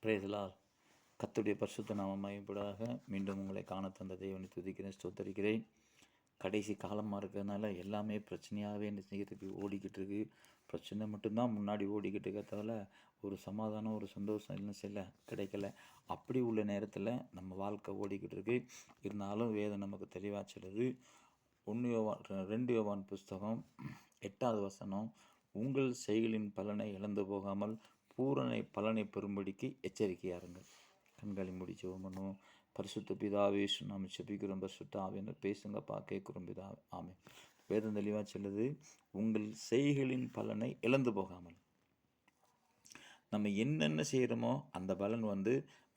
Brace Lord. கர்த்தருடைய பரிசுத்த நாமம் மகிமைப்படாக. மீண்டும் உங்களை காண தந்த தேவனை துதிக்கிறேன், ஸ்தோத்தரிக்கிறேன். கடைசி காலமாக இருக்கிறதுனால எல்லாமே பிரச்சனையாகவே என்ன செய்யறதுக்கு ஓடிக்கிட்டு இருக்கு. பிரச்சனை மட்டும்தான் முன்னாடி ஓடிக்கிட்டு இருக்க தவிர ஒரு சமாதானம், ஒரு சந்தோஷம் இல்லை செய்யல கிடைக்கல. அப்படி உள்ள நேரத்தில் நம்ம வாழ்க்கை ஓடிக்கிட்டு இருக்கு. இருந்தாலும் வேதம் நமக்கு தெளிவாக சொல்லுது. 2 யோவான் புஸ்தகம் 8வது வசனம், உங்கள் செய்களின் பலனை இழந்து போகாமல் பூரண பலனை பெறும்படிக்கு எச்சரிக்கையாக இருங்கள். கண்களை மூடி ஜெபம் பண்ணுவோம். பரிசுத்த பிதாவே, நாம் செபிக்கிறோம். பரிசுத்த ஆவியானவர் பேசுங்கப்பா, கேட்குறோம் பிதாவே. ஆமென். வேதம் தெளிவாக சொல்லுது, உங்கள் செய்களின் பலனை இழந்து போகாமல். நம்ம என்னென்ன செய்கிறோமோ அந்த பலன்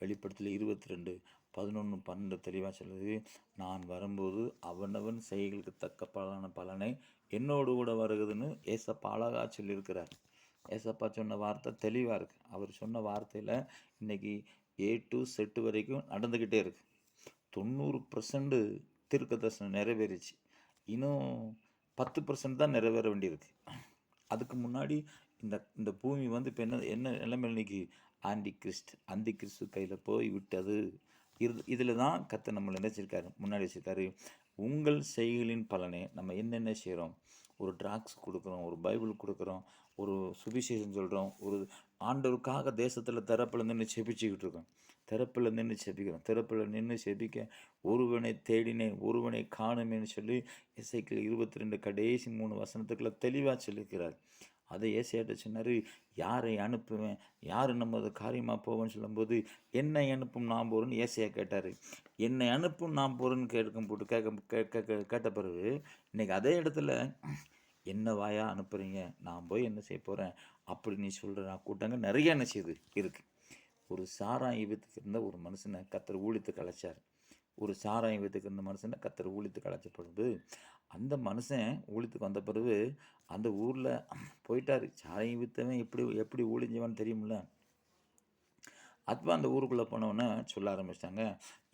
வெளிப்படுத்தல் 22:11-12 தெளிவாக சொல்லுது. நான் வரும்போது அவனவன் செய்களுக்கு தக்க பலனை என்னோடு கூட வருகுதுன்னு ஏசப்பா அழகாக சொல்லியிருக்கிறார். ஏசப்பா சொன்ன வார்த்தை தெளிவாக இருக்குது. அவர் சொன்ன வார்த்தையில் இன்றைக்கி A to Z வரைக்கும் நடந்துக்கிட்டே இருக்குது. 90% தீர்க்க தரிசனம் நிறைவேறிச்சு. இன்னும் 10% தான் நிறைவேற வேண்டியிருக்கு. அதுக்கு முன்னாடி இந்த பூமி இப்போ என்ன நிலைமையில் இன்றைக்கி ஆண்டி கிறிஸ்து கையில் போய் விட்டது. இதில் தான் கர்த்தர் நம்மளை நினைச்சிருக்காரு, முன்னாடி வச்சுருக்காரு. உங்கள் செய்களின் பலனை நம்ம என்னென்ன செய்கிறோம். ஒரு ட்ராக்ஸ் கொடுக்குறோம், ஒரு பைபிள் கொடுக்குறோம், ஒரு சுவிசேஷம் சொல்கிறோம், ஒரு ஆண்டவருக்காக தேசத்தில் திறப்பில் நின்று செபிச்சுக்கிட்டு இருக்கோம். திறப்பில் நின்று செபிக்கிறோம். திறப்பில் நின்று செபிக்க ஒருவனை தேடினேன், ஒருவனை காணுமேன்னு சொல்லி எசேக்கியேல் 22 கடைசி 3 வசனத்துக்குள்ள தெளிவாக சொல்லியிருக்கிறார். அதை ஏசாயாட்ட சொன்னார், யாரை அனுப்புவேன், யார் நம்ம அதை காரியமாக போவேன்னு சொல்லும்போது, என்னை அனுப்பும் நான் போகிறேன்னு ஏசாயா கேட்டார். என்னை அனுப்பும் நான் போகிறேன்னு கேட்ட பிறகு இன்றைக்கி அதே இடத்துல என்ன வாயா அனுப்புகிறீங்க, நான் போய் என்ன செய்ய போகிறேன் அப்படி நீ சொல்கிற கூட்டங்கள் நிறைய என்ன செய்யுது இருக்குது. ஒரு சாராயம் வித்துக்கு இருந்த ஒரு மனுஷனை கர்த்தர் ஊழியத்துக்கு அழைச்சார். ஒரு சாராயம் வித்துக்கு இருந்த மனுஷனை கர்த்தர் ஊழியத்துக்கு அழைச்சப்படுது. அந்த மனுஷன் ஊழியத்துக்கு வந்த பிறகு அந்த ஊரில் போயிட்டார். சாராயம் வித்தவன் எப்படி ஊழிஞ்சவன் தெரியுமில்ல. அப்போ அந்த ஊருக்குள்ளே போனவொன்னே சொல்ல ஆரம்பிச்சிட்டாங்க,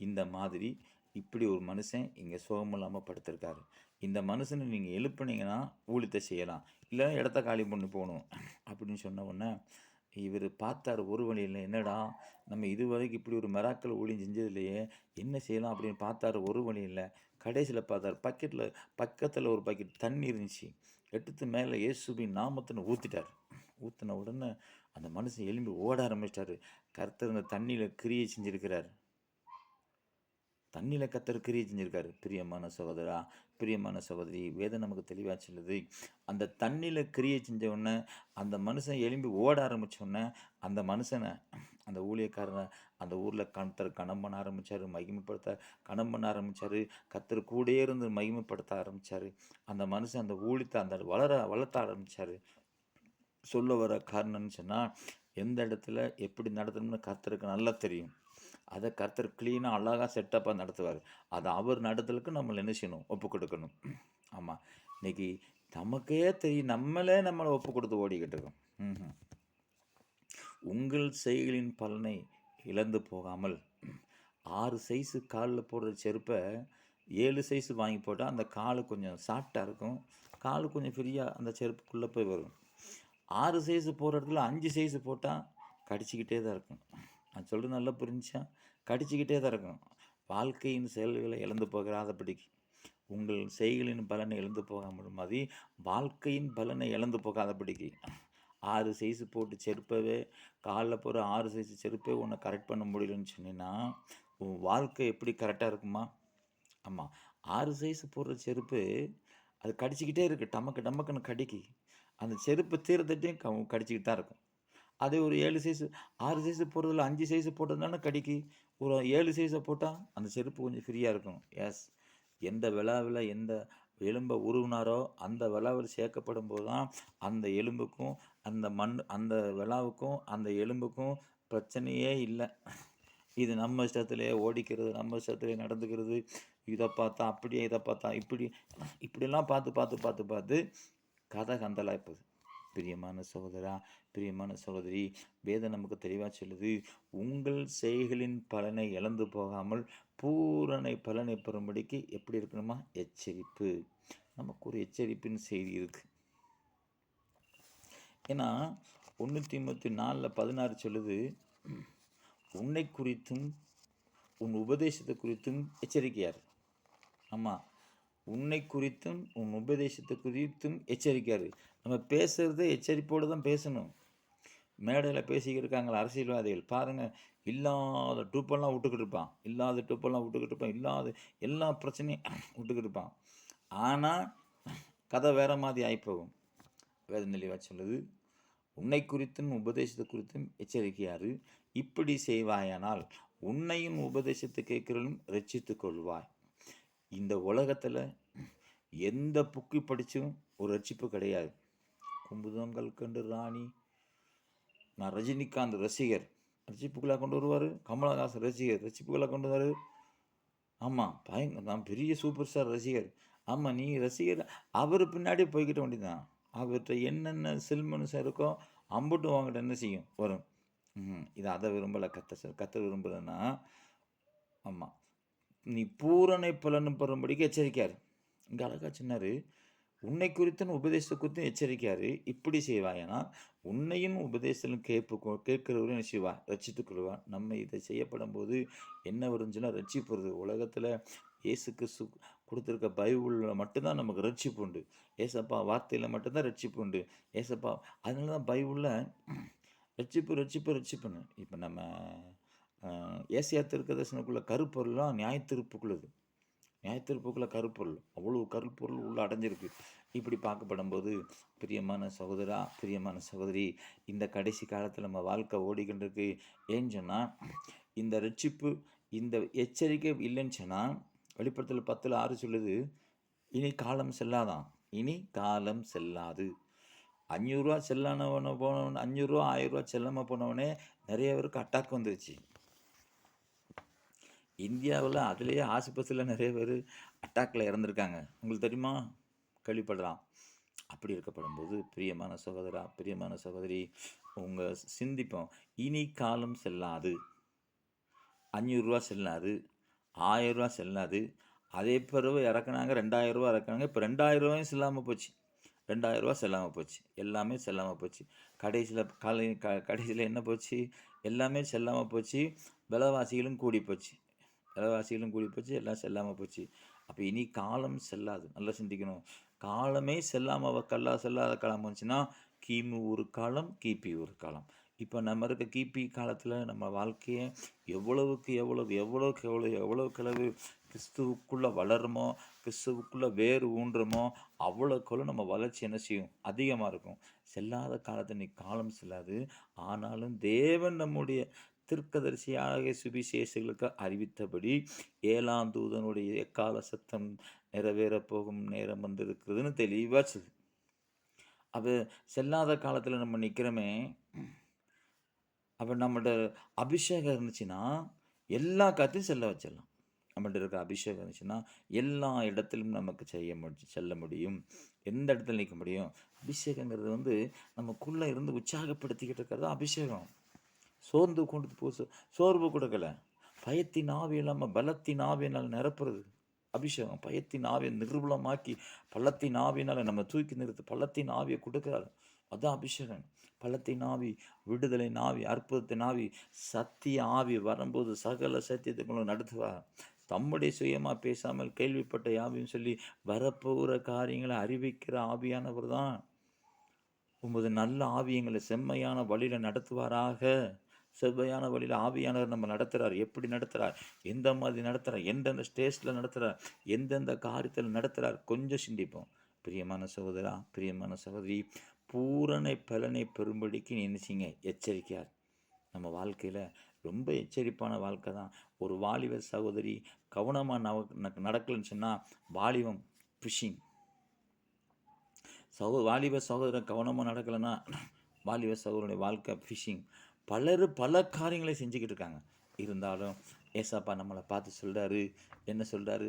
இந்த மாதிரி இப்படி ஒரு மனுஷன் இங்கே சுகம் இல்லாமல் படுத்திருக்காரு. இந்த மனுஷனை நீங்கள் எழுப்புனீங்கன்னா ஊழியத்தை செய்யலாம், இல்லை இடத்த காலி பண்ணி போகணும் அப்படின்னு சொன்ன உடனே இவர் பார்த்தார். ஒரு வழியில் என்னடா நம்ம இதுவரைக்கும் இப்படி ஒரு மிராக்கள் ஊழியம் செஞ்சது இல்லையே, என்ன செய்யலாம் அப்படின்னு பார்த்தாரு. ஒரு வழியில் கடைசியில் பார்த்தார், பக்கத்தில் ஒரு பக்கெட் தண்ணி இருந்துச்சு. எடுத்து மேலே இயேசுவின் நாமத்தின்னு ஊற்றிட்டார். ஊற்றின உடனே அந்த மனுஷன் எழும்பி ஓட ஆரம்பிச்சிட்டாரு. கர்த்தர் அந்த தண்ணியில் கிரியை செஞ்சுருக்கிறார். தண்ணியில் கர்த்தர் கிரியை செஞ்சுருக்காரு. பிரியமான சகோதரா, பிரியமான சகோதரி, வேதம் நமக்கு தெளிவாக சொல்லுது. அந்த தண்ணியில் கிரியை செஞ்ச உடனே அந்த மனுஷன் எழும்பி ஓட ஆரம்பித்தோடனே அந்த மனுஷனை, அந்த ஊழியக்காரனை அந்த ஊரில் கர்த்தர் கனம் பண்ண ஆரம்பித்தார், கனம் பண்ண ஆரம்பித்தார். கர்த்தர் கூடயே இருந்து மகிமைப்படுத்த ஆரம்பித்தார். அந்த மனுஷன் அந்த ஊழியத்தை வளர்த்த ஆரம்பித்தார். சொல்ல வர காரணம்னு சொன்னால், எந்த இடத்துல எப்படி நடத்தணும்னு கர்த்தருக்கு நல்லா தெரியும். அதை கர்த்தர் க்ளீனாக அழகாக செட்டப்பாக நடத்துவார். அதை அவர் நடத்தலுக்கு நம்மளை என்ன செய்யணும், ஒப்பு கொடுக்கணும். ஆமாம், இன்றைக்கி நமக்கே தெரியும், நம்மளை ஒப்பு கொடுத்து ஓடிக்கிட்டு இருக்கோம். உங்கள் செய்களின் பலனை இழந்து போகாமல். 6 சைஸு காலில் போடுற செருப்பை 7 சைஸு வாங்கி போட்டால் அந்த காலு கொஞ்சம் சாஃப்டாக இருக்கும், காலு கொஞ்சம் ஃப்ரீயாக அந்த செருப்புக்குள்ளே போய் வரும். 6 சைஸு போடுற இடத்துல 5 சைஸு போட்டால் கடிச்சிக்கிட்டே தான் இருக்கும். நான் சொல்கிறது நல்லா புரிஞ்சா, கடிச்சிக்கிட்டே தான் இருக்கும். வாழ்க்கையின் செயல்களை இழந்து போகாதபடிக்கு, உங்கள் செய்களின் பலனை இழந்து போகாமல் மாதிரி வாழ்க்கையின் பலனை இழந்து போகாதபடிக்கு 6 சைஸு போட்டு செருப்பவே, காலில் போகிற 6 சைஸு செருப்பே உன்னை கரெக்ட் பண்ண முடியலன்னு சொன்னீங்கன்னா உன் வாழ்க்கை எப்படி கரெக்டாக இருக்குமா? ஆமாம், 6 சைஸு போடுற செருப்பு அது கடிச்சிக்கிட்டே இருக்குது, டமக்குன்னு கடிக்கி அந்த செருப்பு தீரத்தையும் கடிச்சிக்கிட்டு தான் இருக்கும். அதே ஒரு 7 சைஸு 6 சைஸு போடுறதில்ல, 5 சைஸு போட்டதுனால கடிக்கி. ஒரு 7 சைஸை போட்டால் அந்த செருப்பு கொஞ்சம் ஃப்ரீயாக இருக்கும். எஸ், எந்த விழாவில் எந்த எலும்பை உருவினாரோ அந்த விழாவில் சேர்க்கப்படும் போது தான் அந்த எலும்புக்கும் அந்த விழாவுக்கும் அந்த எலும்புக்கும் பிரச்சனையே இல்லை. இது நம்ம இஷ்டத்துலேயே ஓடிக்கிறது, நம்ம இஷ்டத்துலேயே நடந்துக்கிறது, இதை பார்த்தா அப்படியே, இதை பார்த்தா இப்படியெல்லாம் பார்த்து கதை கந்தலாக போகுது. பிரியமான சகோதரா, பிரியமான சகோதரி, வேதம் நமக்கு தெளிவாக சொல்லுது, உங்கள் செய்களின் பலனை இழந்து போகாமல் பூரண பலனை பெறும்படிக்கு எப்படி இருக்கணுமா? எச்சரிப்பு. நமக்கு ஒரு எச்சரிப்பின் செய்தி இருக்குது. ஏன்னா 1 தீமோத்தேயு 4:16 சொல்லுது, உன்னை குறித்தும் உன் உபதேசத்தை குறித்தும் எச்சரிக்கையார். ஆமாம், உன்னை குறித்தும் உன் உபதேசத்தை குறித்தும் எச்சரிக்கையார். நம்ம பேசுகிறத எச்சரிப்போடு தான் பேசணும். மேடையில் பேசிக்கிட்டு இருக்காங்களா அரசியல்வாதிகள் பாருங்கள், இல்லாத டூப்பெல்லாம் விட்டுக்கிட்டு இருப்பான், இல்லாத எல்லா பிரச்சனையும் விட்டுக்கிட்டு இருப்பான். ஆனால் கதை வேற மாதிரி ஆகிப்போகும். வேதம் தெளிவாக சொல்லுது, உன்னை குறித்தும் உபதேசத்தை குறித்தும் எச்சரிக்கையாரு, இப்படி செய்வாயானால் உன்னையும் உபதேசத்தை கேட்கிறவளும் ரட்சித்துக் கொள்வாய். இந்த உலகத்தில் எந்த புக்கு படித்தும் ஒரு ரட்சிப்பு கிடையாது. கும்புதங்கள் கண்டு ராணி, நான் ரஜினிகாந்த் ரசிகர், ரட்சிப்புக்குள்ளாக கொண்டு வருவார். கமலஹாசன் ரசிகர், ரட்சிப்புக்குள்ளாக கொண்டு வருவார். ஆமாம், நான் பெரிய சூப்பர் ஸ்டார் ரசிகர். ஆமாம், நீ ரசிகர், அவர் பின்னாடி போய்கிட்ட வேண்டியதான். அவர்கிட்ட என்னென்ன செல்மனுஷம் இருக்கோ அம்புட்டு வாங்கிட்ட என்ன செய்யும் வரும். இது அதை விரும்பலை, கத்த விரும்பலைன்னா, ஆமாம், நீ பூரணை பலனும் பெறும்படிக்கு எச்சரிக்காரு. இங்கே அழகா சொன்னார், உன்னை குறித்தும் உபதேசத்தை குறித்தும் எச்சரிக்காரு, இப்படி செய்வாயனா உன்னையும் உபதேசம் கேட்கிறவரும் என்ன செய்வா, ரட்சித்துக் கொள்வா. நம்ம இதை செய்யப்படும் போது என்ன வரும்னா ரட்சிப்புறது. உலகத்தில் இயேசு கிறிஸ்து கொடுத்துருக்க பைபிளில் மட்டும்தான் நமக்கு ரட்சிப்பு உண்டு. ஏசப்பா வார்த்தையில் மட்டும்தான் ரட்சிப்பு உண்டு. ஏசப்பா அதனால தான் பைபிளில் ரட்சிப்புன்னு. இப்போ நம்ம ஏசியா தீர்க்கதரிசனக்குள்ள கருப்பொருள்லாம் நியாயத்தீர்ப்புக்குள்ள கருப்பொருள், அவ்வளோ கருப்பொருள் உள்ள அடைஞ்சிருக்கு. இப்படி பார்க்கப்படும் போது பிரியமான சகோதரா, பிரியமான சகோதரி, இந்த கடைசி காலத்தில் நம்ம வாழ்க்கை ஓடிக்கின்றிருக்கு. ஏன்னு சொன்னால், இந்த ரட்சிப்பு, இந்த எச்சரிக்கை இல்லைன்னு சொன்னால், வெளிப்படுத்தல் 10:6 சொல்லுது, இனி காலம் செல்லாதான், இனி காலம் செல்லாது. 500 ரூபா செல்லானவன போனவன், 500 ரூபா 1000 ரூபா செல்லாமல் போனவனே நிறைய பேருக்கு அட்டாக் வந்துருச்சு. இந்தியாவில் அதுலேயே ஆஸ்பத்திரியில் நிறைய பேர் அட்டாக்கில் இறந்துருக்காங்க. உங்களுக்கு தெரியுமா? கேள்விப்படலாம். அப்படி இருக்கப்படும் போது பிரியமான சகோதரா, பிரியமான சகோதரி, உங்கள் சிந்திப்போம். இனி காலம் செல்லாது, 500 ரூபா செல்லாது, 1000 ரூபா செல்லாது. அதே பிறகு இறக்குனாங்க, 2000 ரூபா இறக்குனாங்க. இப்போ 2000 ரூபாயும் செல்லாமல் போச்சு, 2000 ரூபா செல்லாமல் போச்சு, எல்லாமே செல்லாமல் போச்சு. கடைசியில் என்ன போச்சு? எல்லாமே செல்லாமல் போச்சு. விலைவாசிகளும் கூடி போச்சு, எல்லாம் செல்லாமல் போச்சு. அப்போ இனி காலம் செல்லாது. நல்லா சிந்திக்கணும். காலமே செல்லாத காலம் வந்துச்சுன்னா கிமு ஒரு காலம், கிபி ஒரு காலம். இப்போ நம்ம இருக்க கிபி காலத்தில் நம்ம வாழ்க்கையை எவ்வளவு கிறிஸ்துவுக்குள்ளே வளருமோ, கிறிஸ்துவுக்குள்ளே வேறு ஊன்றமோ, அவ்வளோக்குள்ள நம்ம வளர்ச்சி என்ன செய்யும், அதிகமாக இருக்கும். செல்லாத காலத்தை நீ காலம் செல்லாது. ஆனாலும் தேவன் நம்முடைய தீர்க்கதரிசியாக சுவிசேஷங்களுக்கு அறிவித்தபடி 7ஆம் தூதனுடைய எக்கால சத்தம் நிறைவேறப் போகும் நேரம் வந்திருக்கிறதுன்னு தெளிவாக சொல்லுது. அப்போ செல்லாத காலத்தில் நம்ம நிற்கிறோமே, அப்போ நம்மளோட அபிஷேகம் இருந்துச்சுன்னா எல்லா காத்தையும் செல்ல வச்சிடலாம். நம்மள்ட்ட இருக்க அபிஷேகம் இருந்துச்சுன்னா எல்லா இடத்திலும் நமக்கு செல்ல முடியும். எந்த இடத்துல நிற்க முடியும்? அபிஷேகங்கிறது நமக்குள்ளே இருந்து உற்சாகப்படுத்திக்கிட்டு இருக்கிறது அபிஷேகம். சோர்வு கொடுக்கல. பயத்தின் ஆவி இல்லாமல் பலத்தின் ஆவியினால் நிரப்புறது அபிஷேகம். பயத்தின் ஆவியை நிர்மூலமாக்கி பள்ளத்தின் ஆவியினால் நம்ம தூக்கி நிறுத்து பள்ளத்தின் ஆவியை கொடுக்குறாரு. அதுதான் அபிஷேகம். பள்ளத்தின் ஆவி, விடுதலின் ஆவி, அற்புதத்தின் ஆவி, சத்திய ஆவி வரும்போது சகல சத்தியத்துக்குள்ள நடத்துவார். தம்முடைய சுயமாக பேசாமல் கேள்விப்பட்ட யாவையும் சொல்லி வரப்போகிற காரியங்களை அறிவிக்கிற ஆவியானவர் தான். உமது நல்ல ஆவியங்களை செம்மையான வழியில் நடத்துவாராக. செவ்வையான வழியில் ஆவியானவர் நம்ம நடத்துகிறார். எப்படி நடத்துகிறார், எந்த மாதிரி நடத்துகிறார், எந்தெந்த ஸ்டேஜில் நடத்துகிறார், எந்தெந்த காரியத்தில் நடத்துகிறார், கொஞ்சம் சிந்திப்போம். பிரியமான சகோதரா, பிரியமான சகோதரி, பூரண பலனை பெறும்படிக்கு நினைச்சிங்க எச்சரிக்கையார். நம்ம வாழ்க்கையில் ரொம்ப எச்சரிப்பான வாழ்க்கை தான். ஒரு வாலிப சகோதரி கவனமாக நடக்கலன்னு சொன்னால் வாலிபம் ஃபிஷிங். வாலிப சகோதரன் கவனமாக நடக்கலைன்னா வாலிப சகோதரனுடைய வாழ்க்கை ஃபிஷிங். பல காரியங்களை செஞ்சுக்கிட்டு இருக்காங்க. இருந்தாலும் ஏசாப்பா நம்மளை பார்த்து சொல்கிறாரு, என்ன சொல்கிறாரு?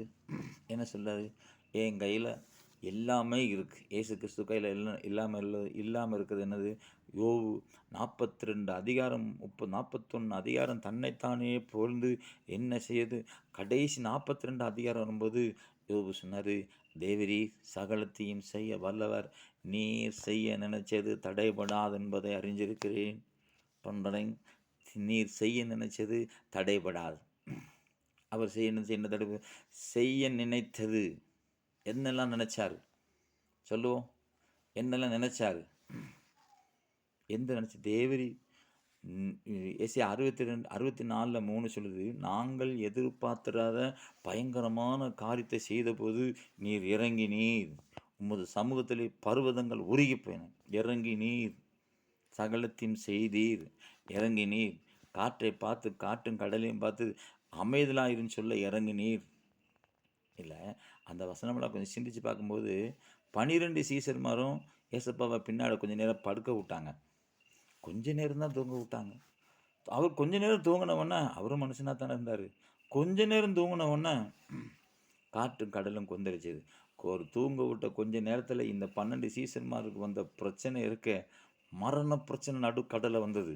என் கையில் எல்லாமே இருக்குது. ஏசு கிறிஸ்து கையில் இல்லாமல் இருக்கிறது என்னது? யோபு 42 அதிகாரம் 41 அதிகாரம் தன்னைத்தானே புகழ்ந்து என்ன செய்யுது? கடைசி 42 அதிகாரம் வரும்போது யோபு சொன்னார், தேவரீ சகலத்தையும் செய்ய வல்லவர், நீர் செய்ய நினைச்சது தடைபடாது என்பதை அறிஞ்சிருக்கிறேன். நீர் செய்ய நினைச்சது தடைபடாது. அவர் என்ன தடை செய்ய நினைத்தது என்னெல்லாம் நினைச்சாரு சொல்லுவோம். என்னெல்லாம் நினைச்சாரு? எந்த நினைச்சு தேவரி ஏசியா 64:3 சொல்லுது, நாங்கள் எதிர்பார்த்திராத பயங்கரமான காரியத்தை செய்தபோது நீர் இறங்கினீர். உமது சமூகத்திலே பர்வதங்கள் உருகி போயின. இறங்கினீர். சகலத்தையும் செய்தீர். இறங்கினீர். காற்றை பார்த்து காற்றும் கடலையும் பார்த்து அமைதலாயிருன்னு சொல்ல இறங்கினீர். இல்லை, அந்த வசனமெல்லாம் கொஞ்சம் சிந்திச்சு பார்க்கும்போது 12 சீசர்மாரும் ஏசப்பாவை பின்னாடி கொஞ்சம் நேரம் படுக்க விட்டாங்க. கொஞ்ச நேரம் தான் தூங்க விட்டாங்க. அவர் கொஞ்ச நேரம் தூங்கினவொன்னே, அவரும் மனுஷனாக தானே இருந்தார். கொஞ்ச நேரம் தூங்கினவொன்னே காற்றும் கடலும் கொந்தளிச்சது. ஒரு தூங்க விட்ட கொஞ்ச நேரத்தில் இந்த 12 சீசன்மாருக்கு வந்த பிரச்சனை இருக்க, மரண பிரச்சனை நடுக்கடலை வந்தது.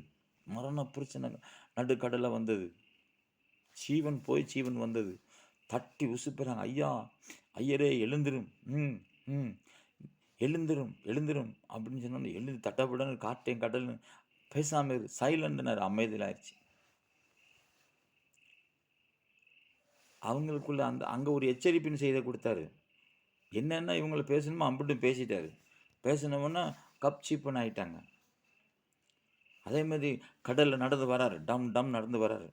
மரண பிரச்சனை நடுக்கடலை வந்தது. ஜீவன் போய் ஜீவன் வந்தது. தட்டி உசுப்புறாங்க, ஐயா ஐயரே எழுந்திரும், எழுந்திரும் எழுந்திரும் அப்படின்னு சொன்னோன்னு எழுந்து தட்டப்படன்னு காட்டையும் கடல்னு பேசாமல் இரு, சைலண்ட்னார். அமைதியிலாயிருச்சு. அவங்களுக்குள்ள அங்கே ஒரு எச்சரிப்பின் செய்த கொடுத்தாரு. என்னென்ன இவங்களை பேசணுமோ அம்பிட்டும் பேசிட்டாரு. பேசினவொன்னா கப் சீப்பன் ஆகிட்டாங்க. அதே மாதிரி கடலில் நடந்து வராரு, டம் டம் நடந்து வராரு.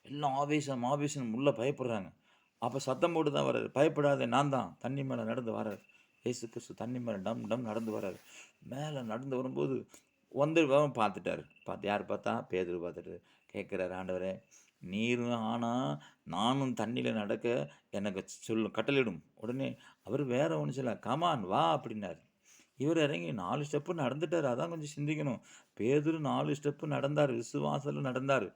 எல்லாம் ஆவேசம் உள்ள பயப்படுறாங்க. அப்போ சத்தம் போட்டு தான் வர்றாரு, பயப்படாத நான் தான். தண்ணி மேலே நடந்து வர்றாரு. ஏசு கிறிஸ்து தண்ணி மேலே டம் டம் நடந்து வர்றாரு. மேலே நடந்து வரும்போது பார்த்துட்டாரு. யார் பார்த்தா? பேதுரு பார்த்துட்டு கேட்குறாரு, ஆண்டவரே நீரும் ஆனால் நானும் தண்ணியில் நடக்க எனக்கு கட்டளிடும். உடனே அவர் வேற ஒன்று சொல்ல, கமான் வா அப்படின்னாரு. இவர் இறங்கி 4 ஸ்டெப்பு நடந்துட்டார். அதான் கொஞ்சம் சிந்திக்கணும். பேதுரு 4 ஸ்டெப்பு நடந்தார், விசுவாசத்தில் நடந்தார்.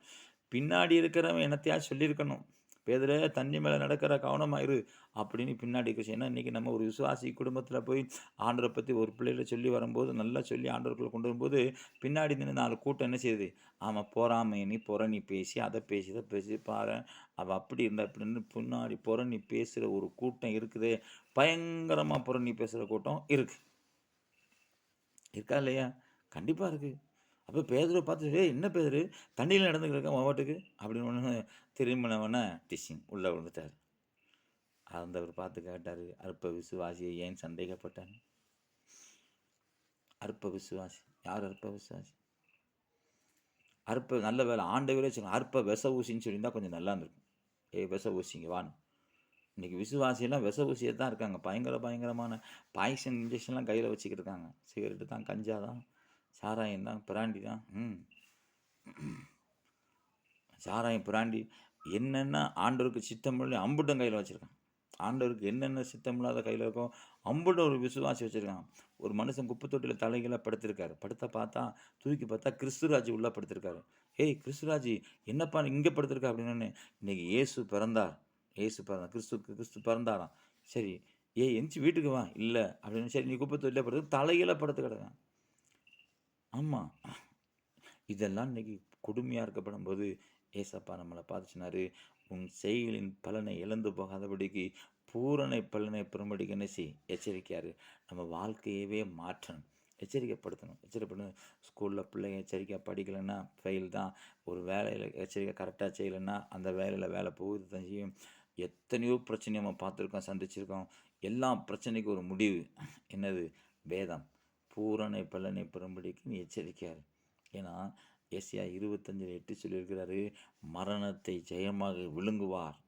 பின்னாடி இருக்கிறவன் என்னத்தையா சொல்லியிருக்கணும், பேதுரு தண்ணி மேலே நடக்கிற கவனமாயிரு அப்படின்னு பின்னாடி இருக்கு. ஏன்னா இன்றைக்கி நம்ம ஒரு விசுவாசி குடும்பத்தில் போய் ஆண்டவரை பற்றி ஒரு பிள்ளைகளை சொல்லி வரும்போது, நல்லா சொல்லி ஆண்டவர்களை கொண்டு வரும்போது, பின்னாடி நின்று 4 கூட்டம் என்ன செய்யுது? ஆமாம், பொறாமை புறணி பேசி அதை பேசி இதை பேசி பாரு அவள் அப்படி இருந்தால் அப்படின்னு பின்னாடி புறணி பேசுகிற ஒரு கூட்டம் இருக்குது. பயங்கரமாக புறணி பேசுகிற கூட்டம் இருக்கா இல்லையா? கண்டிப்பாக இருக்குது. அப்போ பேதுரை பார்த்து, என்ன பேதுரு தண்ணியில் நடந்துக்கிறக்க மாவட்டுக்கு அப்படின்னு ஒன்று திரும்பினவொன்னே டிஷிங் உள்ளே விழுந்துட்டார். அவர் பார்த்து கேட்டார், அற்ப விசுவாசியை ஏன் சந்தேகப்பட்டான்? அற்ப விசுவாசி யார்? அற்ப விசுவாசி நல்ல வேலை ஆண்டவரே சொல்லுங்க. அற்ப விச ஊசின்னு சொல்லியிருந்தால் கொஞ்சம் நல்லா இருந்திருக்கும். விச ஊசிங்க வான்னு. இன்றைக்கி விசுவாசியெல்லாம் விச ஊசியை தான் இருக்காங்க. பயங்கரமான பாய்சன் இன்ஜெக்ஷன்லாம் கையில் வச்சுக்கிட்டு இருக்காங்க. சிகரெட்டு தான், கஞ்சா தான், சாராயம் தான், பிராண்டி தான். சாராயம், பிராண்டி, என்னென்ன ஆண்டவருக்கு சித்தம் இல்லை அம்புட்டும் கையில் வச்சுருக்கான். ஆண்டவருக்கு என்னென்ன சித்தம் இல்லாத கையில் இருக்கோ அம்புட்டும் ஒரு விசுவாசி வச்சுருக்கான். ஒரு மனுஷன் குப்பை தொட்டியில் தலைகளாக படுத்திருக்காரு. தூக்கி பார்த்தா கிறிஸ்துராஜ் உள்ளே படுத்திருக்காரு. கிறிஸ்துராஜ் என்னப்பா இங்கே படுத்திருக்கா அப்படின்னு. இன்றைக்கி இயேசு பிறந்தார். கிறிஸ்து பிறந்தாராம். சரி, எந்திச்சு வீட்டுக்கு வா. இல்லை அப்படின்னு. சரி, நீ குப்பை தொட்டிலே படுத்து தலைகளாக படுத்து கிடக்கான். ஆமாம், இதெல்லாம் இன்றைக்கி கொடுமையாக இருக்கப்படும் போது ஏசப்பா நம்மளை பார்த்துச்சினாரு, உன் செய்களின் பலனை இழந்து போகாதபடிக்கு பூரணை பலனை பெறும்படிக்கு என்ன எச்சரிக்கையாரு. நம்ம வாழ்க்கையவே மாற்றணும், எச்சரிக்கைப்படுத்தணும். ஸ்கூலில் பிள்ளைங்க எச்சரிக்கையாக படிக்கலைன்னா ஃபெயில் தான். ஒரு வேலையில் எச்சரிக்கை கரெக்டாக செய்யலைன்னா அந்த வேலையில் வேலை போகுது தான் செய்யும். எத்தனையோ பிரச்சனையை நம்ம பார்த்துருக்கோம், சந்திச்சிருக்கோம். எல்லா பிரச்சனைக்கும் ஒரு முடிவு என்னது? வேதம். பூரணை பலனை பெறும்படிக்கு நீ எச்சரிக்கையாரு. ஏன்னா ஏசியா 25:8 சொல்லியிருக்கிறாரு, மரணத்தை ஜெயமாக விழுங்குவார்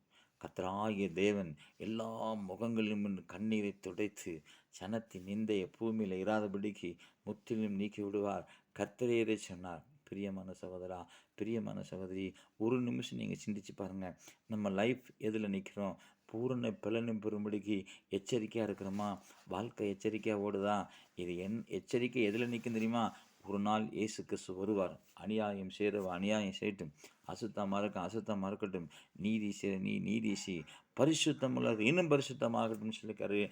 கர்த்தராகிய தேவன். எல்லா முகங்களிலும் கண்ணீரை துடைத்து சனத்தின் நிந்தைய பூமியில் இராதபடிக்கு முற்றிலும் நீக்கி விடுவார். கர்த்தரே சொன்னார். பிரியமான சகோதரா, பிரியமான சகோதரி, ஒரு நிமிஷம் நீங்கள் சிந்திச்சு பாருங்கள். நம்ம லைஃப் எதில் நிற்கிறோம்? பூரண பலனும் பெறும்படிக்கு எச்சரிக்கையாக இருக்கிறோமா? வாழ்க்கை எச்சரிக்கையாக ஓடுதா? இது எச்சரிக்கை எதில் நிற்கும் தெரியுமா? ஒரு நாள் இயேசு கிறிஸ்து வருவார். அநியாயம் செய்கிறவ அநியாயம் செய்யட்டும், அசுத்தமாக இருக்கட்டும், நீதி செய், பரிசுத்தமுள்ள இன்னும் பரிசுத்தமாகட்டும் சொல்லியிருக்காரு.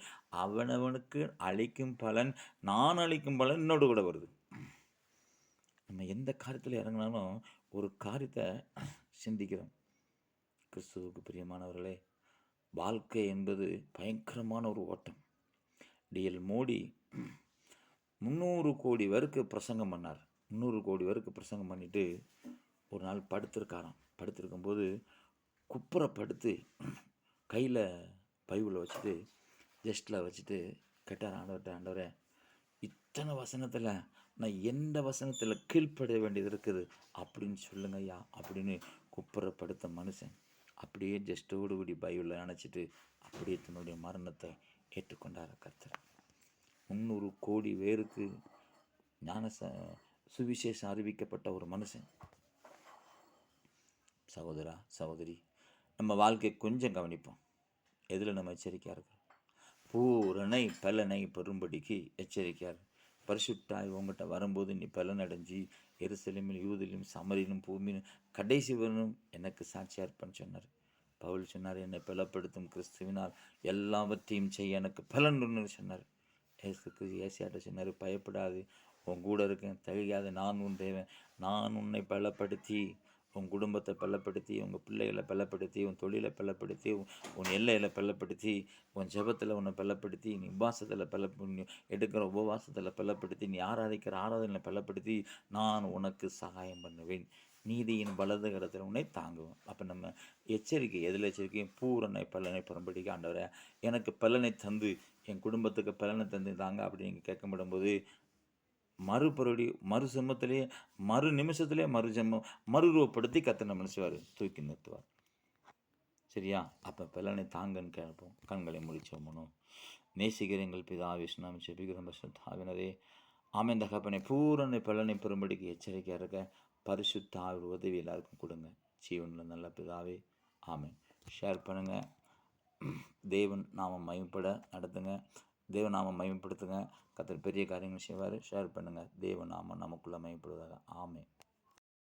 அவனவனுக்கு அளிக்கும் பலன், நான் அளிக்கும் பலன் என்னோடு கூட வருது. நம்ம எந்த காரியத்தில் இறங்கினாலும் ஒரு காரியத்தை சிந்திக்கிறோம். கிறிஸ்துவுக்கு பிரியமானவர்களே, வாழ்க்கை என்பது பயங்கரமான ஒரு ஓட்டம். டிஎல் மோடி 300 கோடி பேருக்கு பிரசங்கம் பண்ணார். 300 கோடி பேருக்கு பிரசங்கம் பண்ணிவிட்டு ஒரு நாள் படுத்திருக்காராம். படுத்திருக்கும்போது படுத்து கையில் பைபிளை வச்சுட்டு ஜஸ்ட்டில் வச்சுட்டு கேட்டார் ஆண்டவர்கிட்ட, ஆண்டவரே இத்தனை வசனத்தில் நான் எந்த வசனத்தில் கீழ்ப்படைய வேண்டியது இருக்குது அப்படின்னு சொல்லுங்க ஐயா அப்படின்னு படுத்த மனுஷன் அப்படியே ஜஸ்ட்டோடு கூடி பைபிளில் நினச்சிட்டு அப்படியே தன்னுடைய மரணத்தை ஏற்றுக்கொண்டார் கர்த்தர். 300 கோடி பேருக்கு ஞான சுவிசேஷம் அறிவிக்கப்பட்ட ஒரு மனுஷன். சகோதரா சகோதரி, நம்ம வாழ்க்கையை கொஞ்சம் கவனிப்போம். எதில் நம்ம எச்சரிக்கையாக இருக்கிறோம்? பூரணை பலனை பெறும்படிக்கு எச்சரிக்கையார். பரிசுத்தாய் உங்கள்கிட்ட வரும்போது நீ பலன் அடைஞ்சி எருசலேமில் யூதிலும் சமரிலும் பூமியிலும் கடைசி வரணும் எனக்கு சாட்சியாக இருப்பேன்னு சொன்னார். பவுல் சொன்னார், என்னை பலப்படுத்தும் கிறிஸ்துவினால் எல்லாவற்றையும் செய்ய எனக்கு பலன் சொன்னார். ஏசியாட்ட சொன்னார், பயப்படாது, உன் கூட இருக்கேன், தகையாத நான் உன் தேவன், நான் உன்னை பலப்படுத்தி உன் குடும்பத்தை பலப்படுத்தி, உங்கள் பிள்ளைகளை பலப்படுத்தி, உன் தொழிலை பலப்படுத்தி, உன் எல்லையில் பலப்படுத்தி, உன் ஜெபத்தில் உன்னை பலப்படுத்தி, நீ உபவாசத்தில் எடுக்கிற உபவாசத்தில் பலப்படுத்தி, நீ ஆராதிக்கிற ஆராதனையில் பலப்படுத்தி நான் உனக்கு சகாயம் பண்ணுவேன், நீதியின் வலது கரத்தில் உன்னை தாங்குவேன். அப்போ நம்ம எச்சரிக்கை எதில் எச்சரிக்கை? பூரணை பலனை பெறும்படிக்கு ஆண்டவரே எனக்கு பலனை தந்து என் குடும்பத்துக்கு பலனை தந்து தாங்க அப்படின்னு நீங்கள் கேட்கப்படும்போது மறு ஜென்மத்திலேயே மறு நிமிஷத்திலே மறுரூபப்படுத்தி கர்த்தர் நம்ம நினைச்சுவார், தூக்கி நிறுத்துவார். சரியா? அப்போ பலனை தாங்கன்னு கேட்போம். கண்களை முடிச்சோமனும். நேசிக்கிற எங்கள் பிதா விஷ்ணாம் செபிக்கிறோம் பரிசுத்தாவினரே. ஆமென் தகப்பனே. பூரண பலனை பெறும்படிக்கு எச்சரிக்கையாக இருக்க பரிசுத்தாவின் உதவி எல்லாருக்கும் கொடுங்க. ஜீவனில் நல்ல பிதாவே. ஆமென். ஷேர் பண்ணுங்கள். தேவன் நாமம் மகிமைப்பட நடத்துங்க. தேவநாமம் மகிமைப்படுத்துங்க. கர்த்தர் பெரிய காரியங்கள் செய்வார். ஷேர் பண்ணுங்கள். தேவநாமம் நமக்குள்ளே மகிமைப்படுவதாக. ஆமென்.